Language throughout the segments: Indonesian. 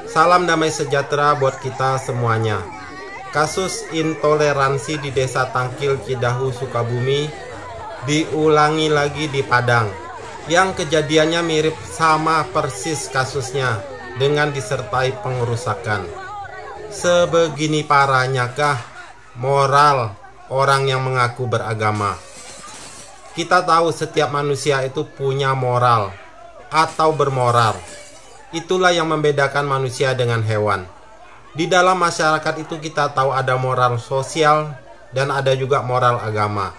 Salam damai sejahtera buat kita semuanya. Kasus intoleransi di Desa Tangkil, Cidahu, Sukabumi diulangi lagi di Padang, yang kejadiannya mirip sama persis kasusnya dengan disertai pengerusakan. Sebegini parahnyakah moral orang yang mengaku beragama? Kita tahu setiap manusia itu punya moral atau bermoral. Itulah yang membedakan manusia dengan hewan. Di dalam masyarakat itu kita tahu ada moral sosial dan ada juga moral agama.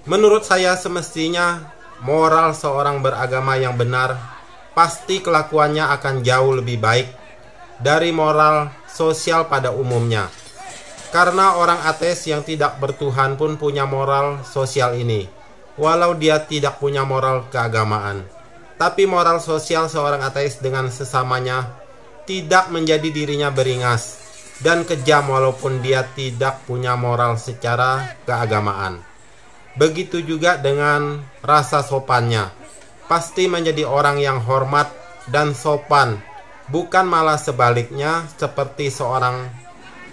Menurut saya semestinya moral seorang beragama yang benar pasti kelakuannya akan jauh lebih baik dari moral sosial pada umumnya. Karena orang ateis yang tidak bertuhan pun punya moral sosial ini, walau dia tidak punya moral keagamaan. Tapi moral sosial seorang ateis dengan sesamanya tidak menjadi dirinya beringas dan kejam walaupun dia tidak punya moral secara keagamaan. Begitu juga dengan rasa sopannya. Pasti menjadi orang yang hormat dan sopan, bukan malah sebaliknya seperti seorang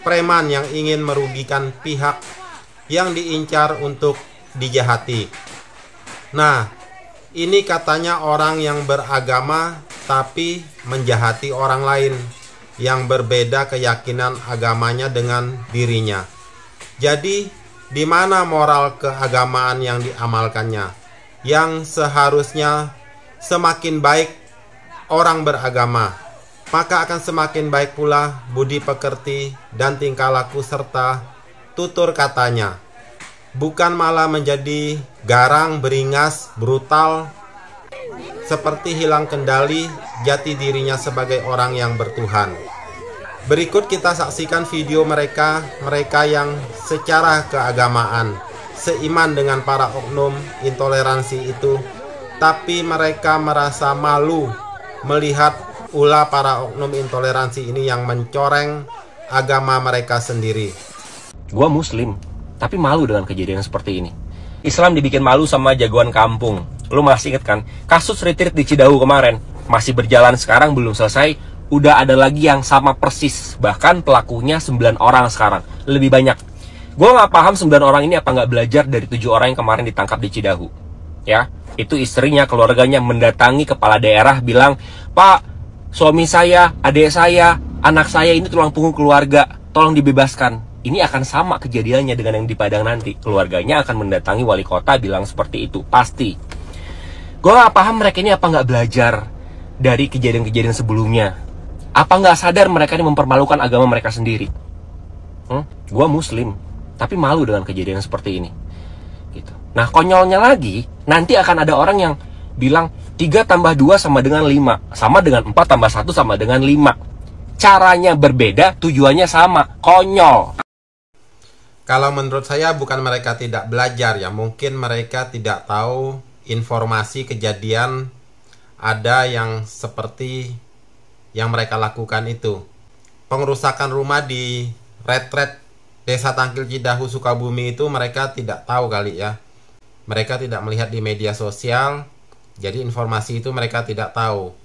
preman yang ingin merugikan pihak yang diincar untuk dijahati. Nah, ini katanya orang yang beragama tapi menjahati orang lain yang berbeda keyakinan agamanya dengan dirinya. Jadi, di mana moral keagamaan yang diamalkannya? Yang seharusnya semakin baik orang beragama, maka akan semakin baik pula budi pekerti dan tingkah laku serta tutur katanya. Bukan malah menjadi garang, beringas, brutal, seperti hilang kendali jati dirinya sebagai orang yang bertuhan. Berikut kita saksikan video mereka yang secara keagamaan seiman dengan para oknum intoleransi itu, tapi mereka merasa malu melihat ulah para oknum intoleransi ini yang mencoreng agama mereka sendiri. Gua muslim, tapi malu dengan kejadian seperti ini. Islam dibikin malu sama jagoan kampung. Lu masih inget kan? Kasus retreat di Cidahu kemarin masih berjalan sekarang, belum selesai. Udah ada lagi yang sama persis. Bahkan pelakunya 9 orang sekarang. Lebih banyak. Gue gak paham 9 orang ini apa gak belajar dari 7 orang yang kemarin ditangkap di Cidahu. Ya, itu istrinya, keluarganya mendatangi kepala daerah bilang, "Pak, suami saya, adik saya, anak saya ini tulang punggung keluarga. Tolong dibebaskan." Ini akan sama kejadiannya dengan yang di Padang nanti. Keluarganya akan mendatangi wali kota bilang seperti itu. Pasti. Gue gak paham mereka ini apa gak belajar dari kejadian-kejadian sebelumnya. Apa gak sadar mereka ini mempermalukan agama mereka sendiri. Gue muslim, tapi malu dengan kejadian seperti ini. Gitu. Nah, konyolnya lagi, nanti akan ada orang yang bilang 3 tambah 2 sama dengan 5. Sama dengan 4 tambah 1 sama dengan 5. Caranya berbeda, tujuannya sama. Konyol. Kalau menurut saya bukan mereka tidak belajar ya, mungkin mereka tidak tahu informasi kejadian ada yang seperti yang mereka lakukan itu. Pengerusakan rumah di retret Desa Tangkil, Cidahu, Sukabumi itu mereka tidak tahu kali ya. Mereka tidak melihat di media sosial, jadi informasi itu mereka tidak tahu.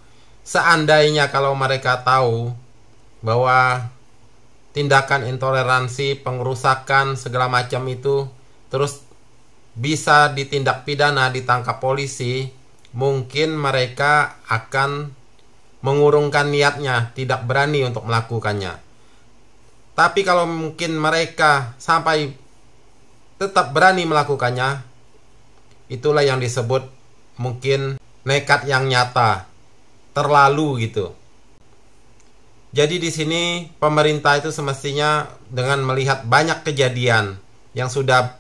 Seandainya kalau mereka tahu bahwa tindakan intoleransi, pengerusakan, segala macam itu terus bisa ditindak pidana, ditangkap polisi, mungkin mereka akan mengurungkan niatnya, tidak berani untuk melakukannya. Tapi kalau mungkin mereka sampai tetap berani melakukannya, itulah yang disebut mungkin nekat yang nyata, terlalu gitu. Jadi di sini pemerintah itu semestinya dengan melihat banyak kejadian yang sudah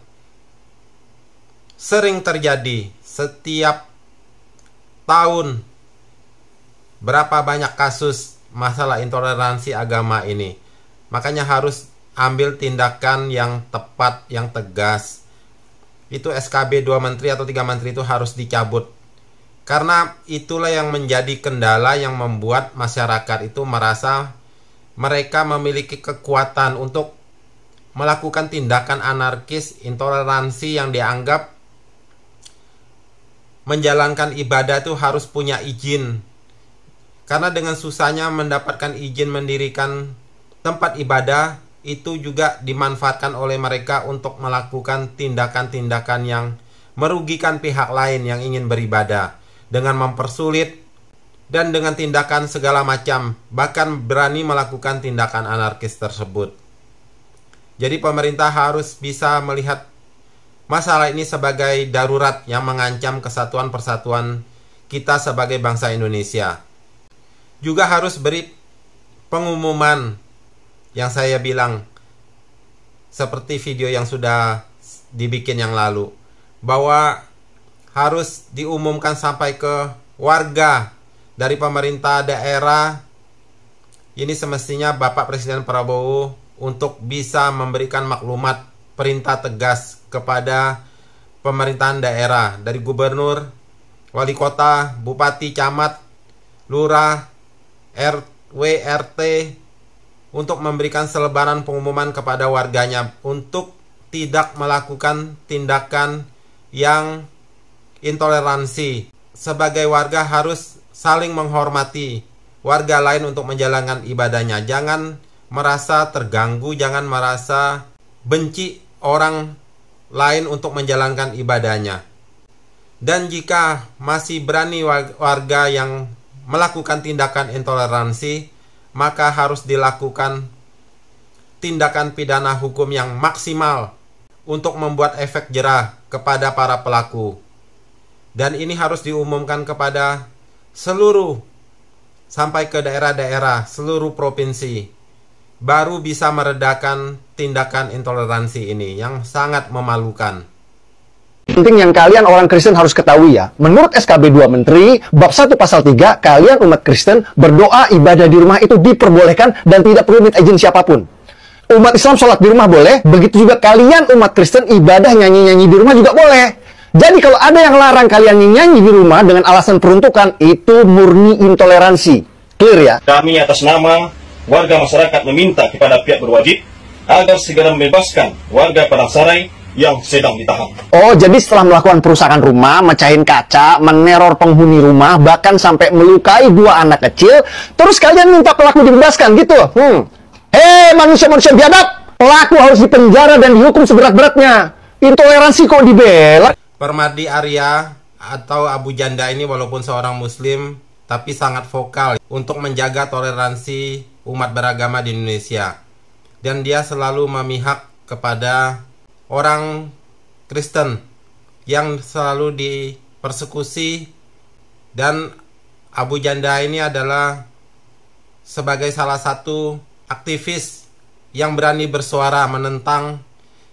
sering terjadi setiap tahun, berapa banyak kasus masalah intoleransi agama ini, makanya harus ambil tindakan yang tepat, yang tegas. Itu SKB 2 menteri atau 3 menteri itu harus dicabut. Karena itulah yang menjadi kendala yang membuat masyarakat itu merasa mereka memiliki kekuatan untuk melakukan tindakan anarkis, intoleransi yang dianggap menjalankan ibadah itu harus punya izin. Karena dengan susahnya mendapatkan izin mendirikan tempat ibadah, itu juga dimanfaatkan oleh mereka untuk melakukan tindakan-tindakan yang merugikan pihak lain yang ingin beribadah, dengan mempersulit dan dengan tindakan segala macam, bahkan berani melakukan tindakan anarkis tersebut. Jadi pemerintah harus bisa melihat masalah ini sebagai darurat yang mengancam kesatuan persatuan kita sebagai bangsa Indonesia. Juga harus beri pengumuman yang saya bilang seperti video yang sudah dibikin yang lalu, bahwa harus diumumkan sampai ke warga dari pemerintah daerah. Ini semestinya Bapak Presiden Prabowo untuk bisa memberikan maklumat perintah tegas kepada pemerintahan daerah, dari gubernur, wali kota, bupati, camat, lurah, RW, RT, untuk memberikan selebaran pengumuman kepada warganya untuk tidak melakukan tindakan yang intoleransi. Sebagai warga harus saling menghormati warga lain untuk menjalankan ibadahnya. Jangan merasa terganggu, jangan merasa benci orang lain untuk menjalankan ibadahnya. Dan jika masih berani warga yang melakukan tindakan intoleransi, maka harus dilakukan tindakan pidana hukum yang maksimal untuk membuat efek jerah kepada para pelaku. Dan ini harus diumumkan kepada seluruh, sampai ke daerah-daerah, seluruh provinsi, baru bisa meredakan tindakan intoleransi ini yang sangat memalukan. Penting yang kalian orang Kristen harus ketahui ya, menurut SKB 2 Menteri, bab 1 pasal 3, kalian umat Kristen berdoa ibadah di rumah itu diperbolehkan dan tidak perlu minta izin siapapun. Umat Islam sholat di rumah boleh, begitu juga kalian umat Kristen ibadah nyanyi-nyanyi di rumah juga boleh. Jadi kalau ada yang larang kalian nyanyi di rumah dengan alasan peruntukan, itu murni intoleransi. Clear ya? Kami atas nama warga masyarakat meminta kepada pihak berwajib agar segera membebaskan warga Padang Sarai yang sedang ditahan. Oh, jadi setelah melakukan perusakan rumah, mecahin kaca, meneror penghuni rumah, bahkan sampai melukai 2 anak kecil, terus kalian minta pelaku dibebaskan gitu? Hei manusia-manusia biadab, pelaku harus dipenjara dan dihukum seberat-beratnya. Intoleransi kok dibela? Permadi Arya atau Abu Janda ini walaupun seorang muslim, tapi sangat vokal untuk menjaga toleransi umat beragama di Indonesia. Dan dia selalu memihak kepada orang Kristen yang selalu dipersekusi. Dan Abu Janda ini adalah sebagai salah satu aktivis yang berani bersuara menentang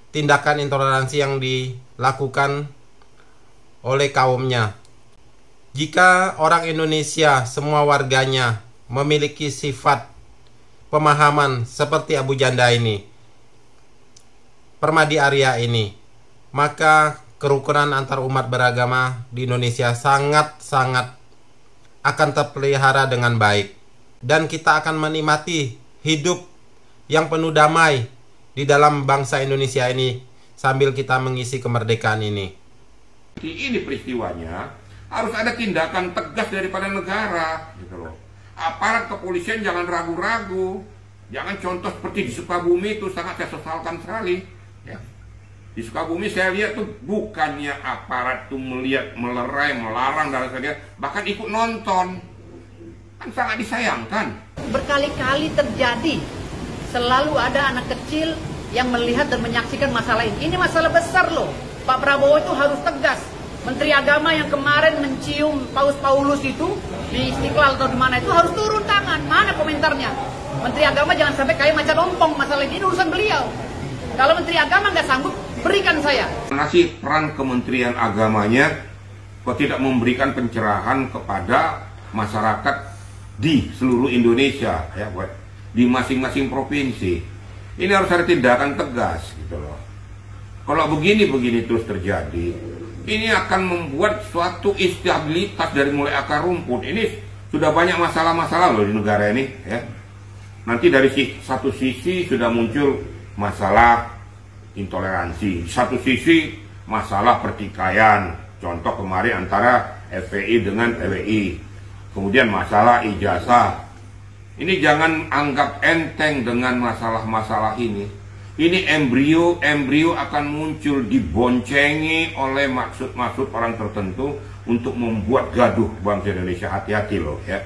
tindakan intoleransi yang dilakukan oleh kaumnya. Jika orang Indonesia, semua warganya memiliki sifat pemahaman seperti Abu Janda ini, Permadi Arya ini, maka kerukunan antar umat beragama di Indonesia sangat-sangat akan terpelihara dengan baik. Dan kita akan menikmati hidup yang penuh damai di dalam bangsa Indonesia ini sambil kita mengisi kemerdekaan ini. Ini peristiwanya harus ada tindakan tegas daripada negara, gitu loh. Aparat kepolisian jangan ragu-ragu, jangan contoh seperti di Sukabumi itu sangat saya sesalkan sekali. Ya. Di Sukabumi saya lihat tuh bukannya aparat tuh melihat, melerai, melarang dan sebagainya, bahkan ikut nonton, kan sangat disayangkan. Berkali-kali terjadi, selalu ada anak kecil yang melihat dan menyaksikan masalah ini. Ini masalah besar loh. Pak Prabowo itu harus tegas. Menteri Agama yang kemarin mencium Paus Paulus itu di Istiqlal atau di mana itu harus turun tangan. Mana komentarnya? Menteri Agama jangan sampai kayak macan ompong masalah ini urusan beliau. Kalau Menteri Agama nggak sanggup, berikan saya. Ngasih peran Kementerian Agamanya kok tidak memberikan pencerahan kepada masyarakat di seluruh Indonesia, ya, di masing-masing provinsi. Ini harus ada tindakan tegas, gitu loh. Kalau begini terus terjadi, ini akan membuat suatu instabilitas dari mulai akar rumput. Ini sudah banyak masalah-masalah loh di negara ini, ya. Nanti dari satu sisi sudah muncul masalah intoleransi, di satu sisi masalah pertikaian. Contoh kemarin antara FPI dengan PWI. Kemudian masalah ijazah. Ini jangan anggap enteng dengan masalah-masalah ini. Ini embrio akan muncul, diboncengi oleh maksud-maksud orang tertentu untuk membuat gaduh bangsa Indonesia. Hati-hati loh ya.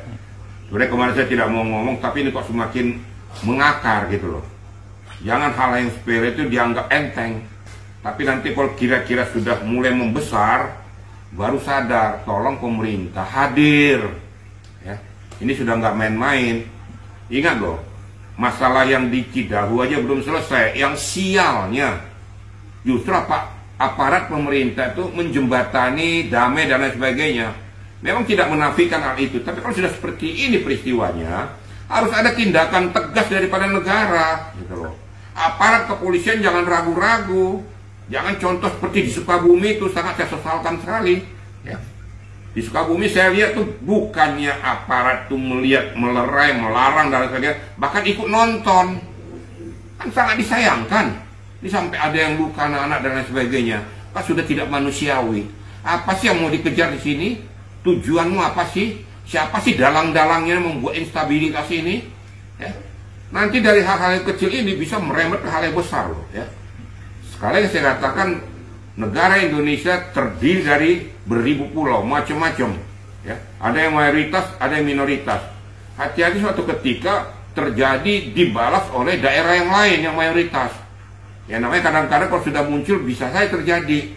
Sebenarnya kemarin saya tidak mau ngomong, tapi ini kok semakin mengakar gitu loh. Jangan hal yang sepele itu dianggap enteng. Tapi nanti kalau kira-kira sudah mulai membesar, baru sadar, tolong pemerintah hadir. Ya. Ini sudah nggak main-main. Ingat loh, masalah yang di Cidahu aja belum selesai. Yang sialnya justru aparat pemerintah itu menjembatani damai dan lain sebagainya. Memang tidak menafikan hal itu, tapi kalau sudah seperti ini peristiwanya, harus ada tindakan tegas daripada negara, gitu loh. Aparat kepolisian jangan ragu-ragu, jangan contoh seperti di Sukabumi itu sangat saya sesalkan sekali. Ya. Di Sukabumi saya lihat tuh bukannya aparat tuh melihat, melerai, melarang dan sebagainya, bahkan ikut nonton. Kan sangat disayangkan. Ini sampai ada yang luka anak-anak dan lain sebagainya. Kan sudah tidak manusiawi. Apa sih yang mau dikejar di sini? Tujuanmu apa sih? Siapa sih dalang-dalangnya membuat instabilitas ini? Ya. Nanti dari hal-hal yang kecil ini bisa merembet ke hal yang besar loh. Ya. Sekali yang saya katakan, negara Indonesia terdiri dari beribu pulau, macam-macam. Ya. Ada yang mayoritas, ada yang minoritas. Hati-hati suatu ketika terjadi dibalas oleh daerah yang lain yang mayoritas. Ya namanya kadang-kadang kalau sudah muncul bisa saja terjadi.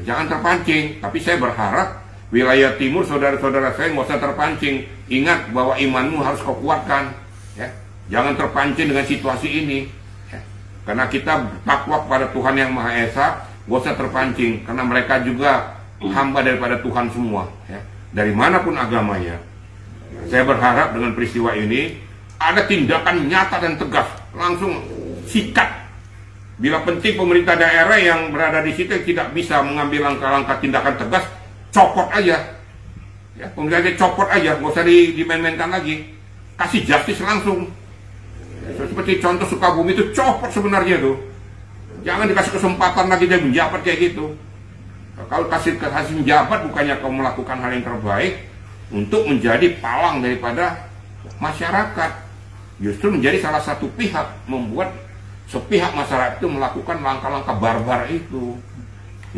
Jangan terpancing. Tapi saya berharap wilayah timur saudara-saudara saya nggak usah terpancing. Ingat bahwa imanmu harus kau kuatkan. Ya. Jangan terpancing dengan situasi ini. Ya. Karena kita takwa pada Tuhan yang Maha Esa. Gak usah terpancing, karena mereka juga hamba daripada Tuhan semua ya. Dari manapun agamanya. Saya berharap dengan peristiwa ini ada tindakan nyata dan tegas, langsung sikat. Bila penting pemerintah daerah yang berada di situ tidak bisa mengambil langkah-langkah tindakan tegas, copot aja ya, pemerintah copot aja, gak usah dimain-mainkan lagi, kasih justice langsung ya, seperti contoh Sukabumi itu copot sebenarnya tuh. Jangan dikasih kesempatan lagi dia menjabat kayak gitu. Kalau kasih menjabat, bukannya kau melakukan hal yang terbaik untuk menjadi palang daripada masyarakat. Justru menjadi salah satu pihak, membuat sepihak masyarakat itu melakukan langkah-langkah barbar itu.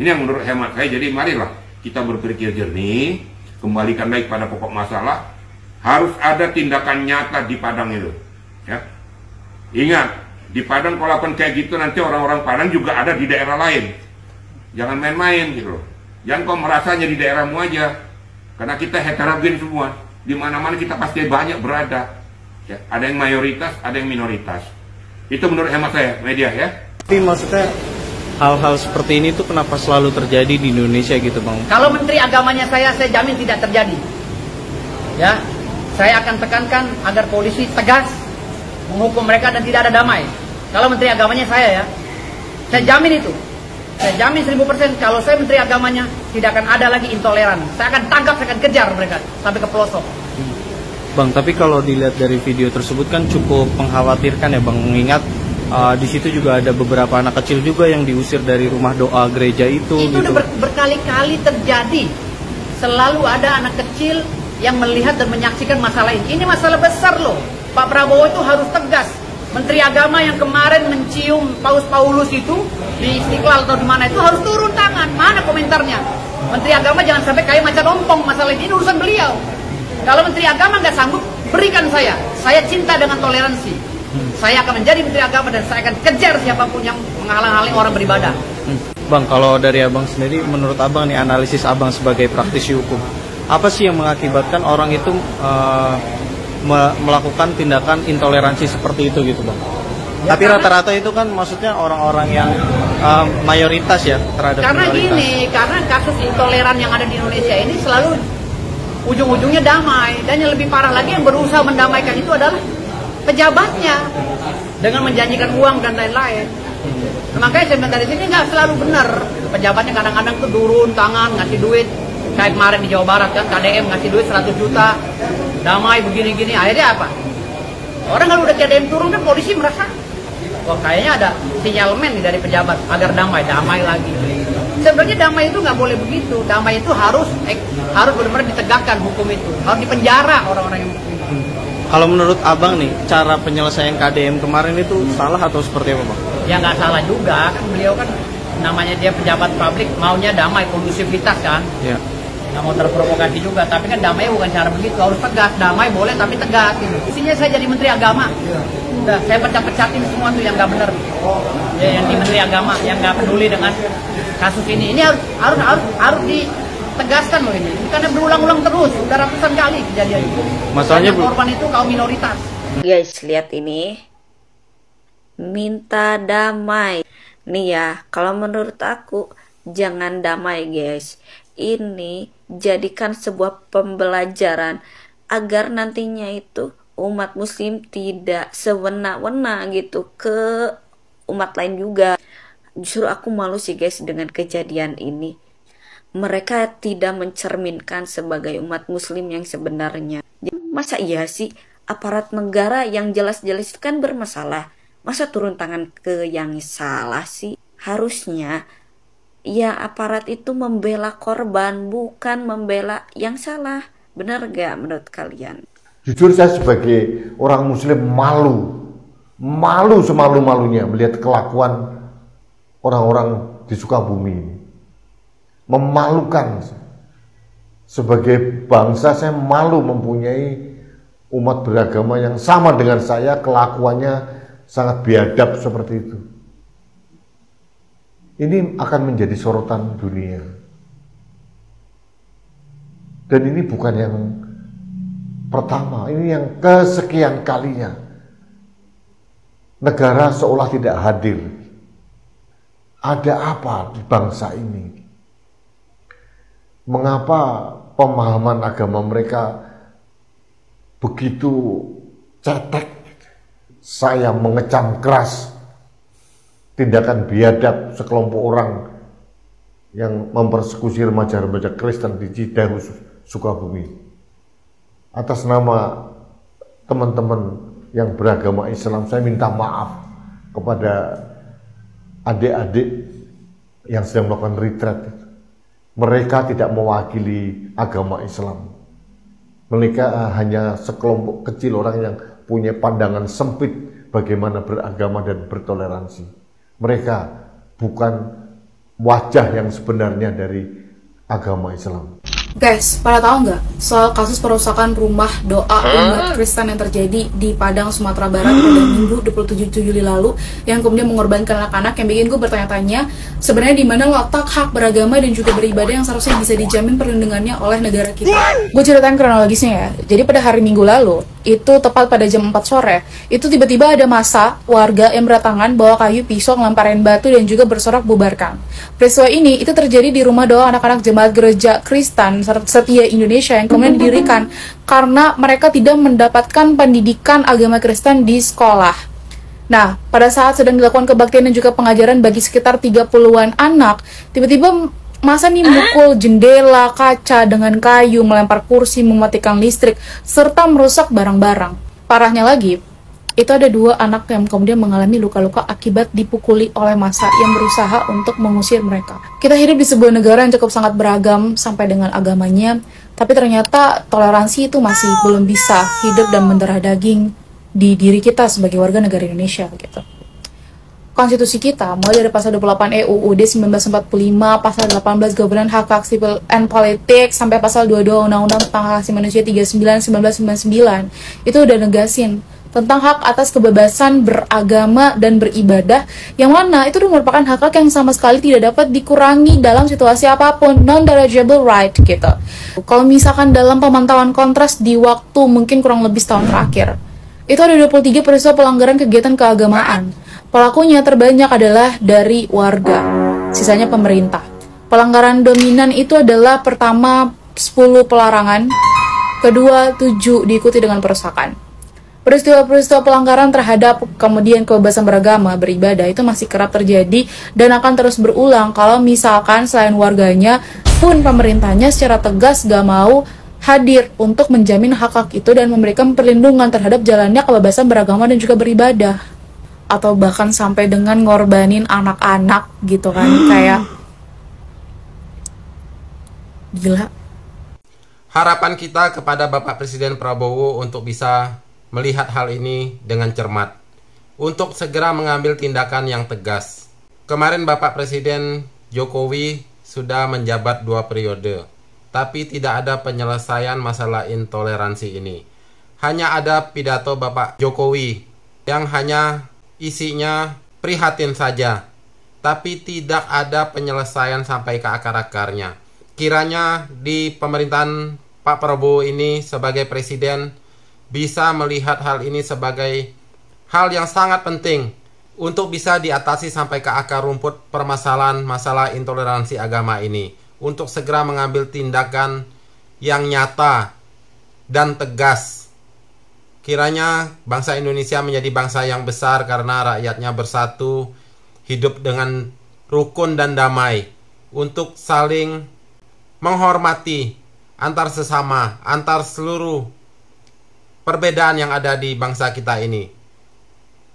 Ini yang menurut hemat saya. Jadi marilah kita berpikir jernih, kembalikan lagi pada pokok masalah. Harus ada tindakan nyata di Padang itu. Ya. Ingat, di Padang kalau lakukan kayak gitu nanti orang-orang Padang juga ada di daerah lain. Jangan main-main gitu loh. Jangan kau merasanya di daerahmu aja. Karena kita heterogen semua. Di mana-mana kita pasti banyak berada. Ya, ada yang mayoritas, ada yang minoritas. Itu menurut hemat saya, media ya. Tapi maksudnya hal-hal seperti ini tuh kenapa selalu terjadi di Indonesia gitu Bang? Kalau menteri agamanya saya jamin tidak terjadi. Ya, saya akan tekankan agar polisi tegas menghukum mereka dan tidak ada damai. Kalau menteri agamanya saya ya, saya jamin itu. Saya jamin 1000% kalau saya menteri agamanya tidak akan ada lagi intoleran. Saya akan tangkap, saya akan kejar mereka sampai ke pelosok. Bang, tapi kalau dilihat dari video tersebut kan cukup mengkhawatirkan ya Bang, mengingat di situ juga ada beberapa anak kecil juga yang diusir dari rumah doa gereja itu. Itu gitu. Udah berkali-kali terjadi. Selalu ada anak kecil yang melihat dan menyaksikan masalah ini. Ini masalah besar loh. Pak Prabowo itu harus tegas. Menteri Agama yang kemarin mencium Paus Paulus itu di Istiqlal atau di mana itu harus turun tangan. Mana komentarnya? Menteri Agama jangan sampai kayak macan ompong masalah ini urusan beliau. Kalau Menteri Agama nggak sanggup, berikan saya. Saya cinta dengan toleransi. Saya akan menjadi Menteri Agama dan saya akan kejar siapapun yang menghalang-halangi orang beribadah. Bang, kalau dari Abang sendiri, menurut Abang nih, analisis Abang sebagai praktisi hukum, apa sih yang mengakibatkan orang itu melakukan tindakan intoleransi seperti itu gitu Bang? Ya, tapi rata-rata itu kan maksudnya orang-orang yang mayoritas ya terhadap karena minoritas. Gini, karena kasus intoleran yang ada di Indonesia ini selalu ujung-ujungnya damai. Dan yang lebih parah lagi yang berusaha mendamaikan itu adalah pejabatnya dengan menjanjikan uang dan lain-lain. Makanya saya bilang dari sini nggak selalu benar. Pejabatnya kadang-kadang tuh turun tangan ngasih duit. Kayak kemarin di Jawa Barat kan, KDM ngasih duit 100 juta, damai begini-gini, akhirnya apa? Orang kalau udah KDM turun kan polisi merasa, wah kayaknya ada sinyalemen nih dari pejabat agar damai lagi. Sebenarnya damai itu nggak boleh begitu. Damai itu harus benar-benar ditegakkan hukum itu. Harus dipenjara orang-orang yang Kalau menurut abang nih, cara penyelesaian KDM kemarin itu salah atau seperti apa, Bang? ya nggak salah juga kan, beliau kan namanya dia pejabat publik, maunya damai, kondusivitas kan. Ya. Nggak mau terprovokasi juga, tapi kan damai bukan cara begitu, harus tegas. Damai boleh tapi tegas gitu. Isinya saya jadi Menteri Agama, udah saya pecat-pecatin semua tuh yang nggak benar, ya, yang di Menteri Agama yang nggak peduli dengan kasus ini. Ini harus ditegaskan loh ini, karena berulang-ulang terus, udah ratusan kali kejadian itu. Masalahnya korban itu kaum minoritas. Guys, lihat ini, minta damai. Nih ya, kalau menurut aku jangan damai guys. Ini jadikan sebuah pembelajaran agar nantinya itu umat muslim tidak sewena-wena gitu ke umat lain juga. Justru aku malu sih guys dengan kejadian ini. Mereka tidak mencerminkan sebagai umat muslim yang sebenarnya. Masa iya sih aparat negara yang jelas-jelas kan bermasalah, masa turun tangan ke yang salah sih? Harusnya ya aparat itu membela korban, bukan membela yang salah. Benar gak menurut kalian? Jujur saya sebagai orang muslim malu semalu-malunya melihat kelakuan orang-orang di Sukabumi ini. Memalukan. Sebagai bangsa saya malu mempunyai umat beragama yang sama dengan saya, kelakuannya sangat biadab seperti itu. Ini akan menjadi sorotan dunia. Dan ini bukan yang pertama, ini yang kesekian kalinya. Negara seolah tidak hadir. Ada apa di bangsa ini? Mengapa pemahaman agama mereka begitu cetek? Saya mengecam keras tindakan biadab sekelompok orang yang mempersekusi remaja-remaja Kristen di Cidahu, Sukabumi. Atas nama teman-teman yang beragama Islam, saya minta maaf kepada adik-adik yang sedang melakukan retreat. Mereka tidak mewakili agama Islam. Mereka hanya sekelompok kecil orang yang punya pandangan sempit bagaimana beragama dan bertoleransi. Mereka bukan wajah yang sebenarnya dari agama Islam. Guys, pada tahu nggak soal kasus perusakan rumah doa umat Kristen yang terjadi di Padang, Sumatera Barat pada Minggu 27 Juli lalu, yang kemudian mengorbankan anak-anak? Yang bikin gue bertanya-tanya, sebenarnya di mana letak hak beragama dan juga beribadah yang seharusnya bisa dijamin perlindungannya oleh negara kita? Gue ceritain kronologisnya ya. Jadi pada hari Minggu lalu, itu tepat pada jam 4 sore, itu tiba-tiba ada massa warga yang berdatangan bawa kayu, pisau, ngelemparin batu, dan juga bersorak bubarkan. Peristiwa ini itu terjadi di rumah doa anak-anak jemaat gereja Kristen Setia Indonesia yang kemudian didirikan karena mereka tidak mendapatkan pendidikan agama Kristen di sekolah. Nah, pada saat sedang dilakukan kebaktian dan juga pengajaran bagi sekitar 30-an anak, tiba-tiba masa nih memukul jendela, kaca dengan kayu, melempar kursi, mematikan listrik, serta merusak barang-barang. Parahnya lagi, itu ada 2 anak yang kemudian mengalami luka-luka akibat dipukuli oleh massa yang berusaha untuk mengusir mereka. Kita hidup di sebuah negara yang cukup sangat beragam sampai dengan agamanya, tapi ternyata toleransi itu masih belum bisa hidup dan mendarah daging di diri kita sebagai warga negara Indonesia gitu. Konstitusi kita, mulai dari pasal 28 UUD 1945, pasal 18 Governance Hak Hak Sipil and Politics, sampai pasal 22 Undang-Undang tentang Hak Asasi Manusia 39 1999, itu udah negasin tentang hak atas kebebasan beragama dan beribadah, yang mana itu merupakan hak-hak yang sama sekali tidak dapat dikurangi dalam situasi apapun, non-derogable right gitu. Kalau misalkan dalam pemantauan kontras di waktu mungkin kurang lebih setahun terakhir, itu ada 23 peristiwa pelanggaran kegiatan keagamaan. Pelakunya terbanyak adalah dari warga, sisanya pemerintah. Pelanggaran dominan itu adalah pertama 10 pelarangan, kedua 7 diikuti dengan perusakan. Peristiwa-peristiwa pelanggaran terhadap kemudian kebebasan beragama, beribadah itu masih kerap terjadi dan akan terus berulang kalau misalkan selain warganya pun pemerintahnya secara tegas gak mau hadir untuk menjamin hak-hak itu dan memberikan perlindungan terhadap jalannya kebebasan beragama dan juga beribadah. Atau bahkan sampai dengan ngorbanin anak-anak gitu kan, kayak Gila. Harapan kita kepada Bapak Presiden Prabowo untuk bisa melihat hal ini dengan cermat, untuk segera mengambil tindakan yang tegas. Kemarin Bapak Presiden Jokowi sudah menjabat 2 periode, tapi tidak ada penyelesaian masalah intoleransi ini. Hanya ada pidato Bapak Jokowi yang hanya isinya prihatin saja, tapi tidak ada penyelesaian sampai ke akar-akarnya. Kiranya di pemerintahan Pak Prabowo ini sebagai presiden bisa melihat hal ini sebagai hal yang sangat penting untuk bisa diatasi sampai ke akar rumput permasalahan masalah intoleransi agama ini, untuk segera mengambil tindakan yang nyata dan tegas. Kiranya bangsa Indonesia menjadi bangsa yang besar karena rakyatnya bersatu, hidup dengan rukun dan damai, untuk saling menghormati antar sesama, antar seluruh perbedaan yang ada di bangsa kita ini.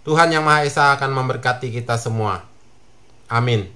Tuhan Yang Maha Esa akan memberkati kita semua. Amin.